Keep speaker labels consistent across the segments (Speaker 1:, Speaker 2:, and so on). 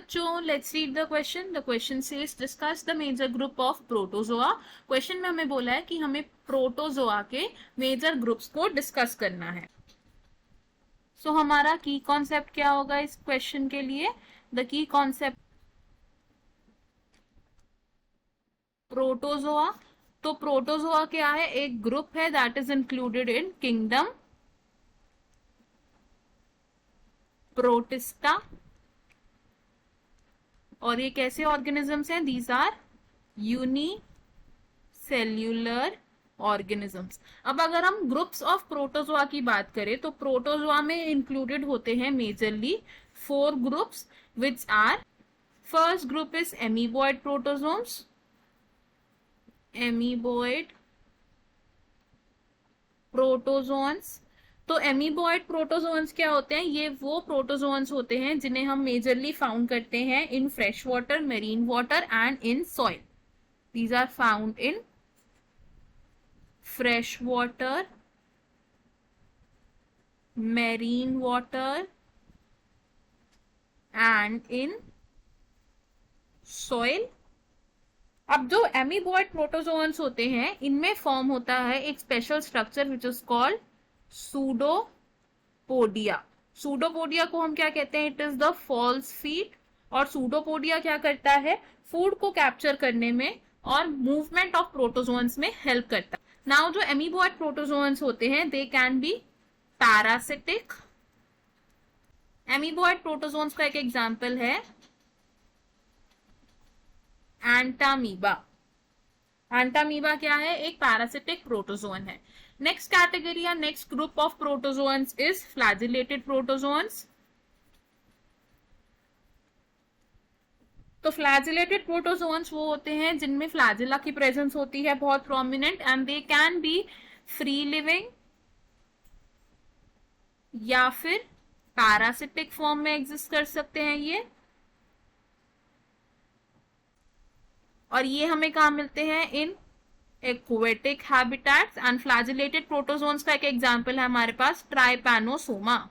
Speaker 1: बच्चों, let's read the question. The question says discuss the major group of protozoa. Question में हमें बोला है कि हमें प्रोटोजोआ के मेजर ग्रुप्स को डिस्कस करना है. सो हमारा की कॉन्सेप्ट क्या होगा इस क्वेश्चन के लिए? The key concept protozoa. तो प्रोटोजोआ क्या है? एक ग्रुप है that is included in kingdom Protista. और ये कैसे ऑर्गेनिजम्स हैं? These are unicellular organisms. अब अगर हम ग्रुप्स ऑफ प्रोटोजोआ की बात करें तो प्रोटोजोआ में इंक्लूडेड होते हैं majorly 4 groups which are. First group is amoeboid protozoans. Amoeboid protozoans. तो एमीबॉइड प्रोटोजोन्स क्या होते हैं? ये वो प्रोटोजोन्स होते हैं जिन्हें हम मेजरली फाउंड करते हैं in fresh water, marine water and in soil. These are found in fresh water, marine water and in soil. अब जो एमीबॉइड प्रोटोजोन्स होते हैं इनमें फॉर्म होता है एक special structure which is called pseudopodia. Pseudopodia को हम क्या कहते हैं? It is the false feet. और सूडोपोडिया क्या करता है? फूड को कैप्चर करने में और मूवमेंट ऑफ प्रोटोजोन्स में हेल्प करता है. नाउ जो एमीबॉइड प्रोटोजोन्स होते हैं they can be parasitic. Amoeboid protozoans का एक एग्जाम्पल है एंटामीबा. एंटामीबा क्या है? एक पैरासिटिक प्रोटोजोन है. नेक्स्ट कैटेगरी या next group of protozoans is flagellated protozoans. तो फ्लैजिलेटेड प्रोटोजोन्स वो होते हैं जिनमें फ्लैजिला की प्रेजेंस होती है बहुत prominent and they can B free living या फिर पैरासिटिक फॉर्म में एग्जिस्ट कर सकते हैं ये. और ये हमें कहा मिलते हैं? In aquatic habitats. And flagellated protozoans का एक एग्जांपल है हमारे पास trypanosoma.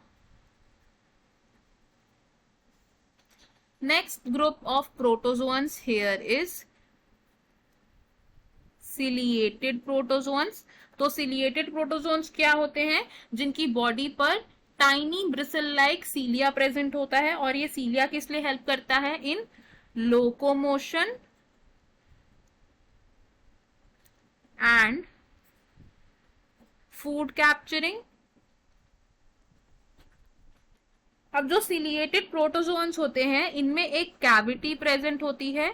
Speaker 1: Next group of protozoans here is ciliated protozoans. तो सिलिएटेड प्रोटोजोन्स क्या होते हैं? जिनकी बॉडी पर tiny bristle like cilia present होता है. और ये सीलिया किस लिए हेल्प करता है? In locomotion and food capturing. अब जो सिलिएटेड प्रोटोजोन्स होते हैं इनमें एक कैविटी प्रेजेंट होती है.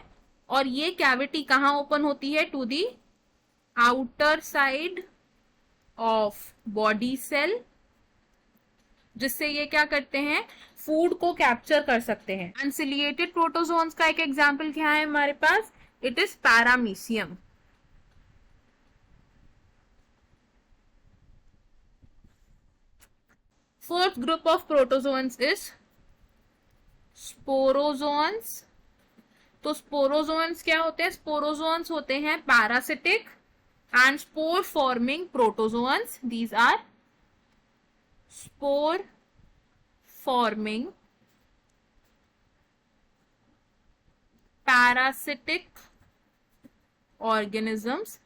Speaker 1: और ये कैविटी कहां ओपन होती है? To the outer side of body cell. जिससे ये क्या करते हैं? फूड को कैप्चर कर सकते हैं. एंड सिलिएटेड प्रोटोजोन्स का एक एग्जाम्पल क्या है हमारे पास? It is paramecium. Fourth group of protozoans is sporozoans. तो स्पोरोजोन्स क्या होते हैं? स्पोरोजोन्स होते हैं parasitic and spore forming protozoans. These are spore forming parasitic organisms.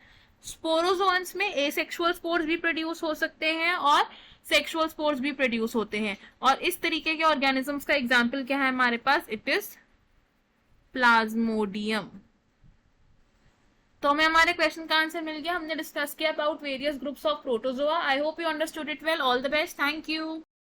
Speaker 1: Sporozoans में एसेक्सुअल स्पोर्स भी प्रोड्यूस हो सकते हैं और सेक्सुअल स्पोर्स भी प्रोड्यूस होते हैं. और इस तरीके के ऑर्गेनिजम्स का एग्जाम्पल क्या है हमारे पास? It is Plasmodium. तो हमें हमारे क्वेश्चन का आंसर मिल गया. हमने डिस्कस किया about various groups of protozoa. I hope you understood it well. All the best. Thank you.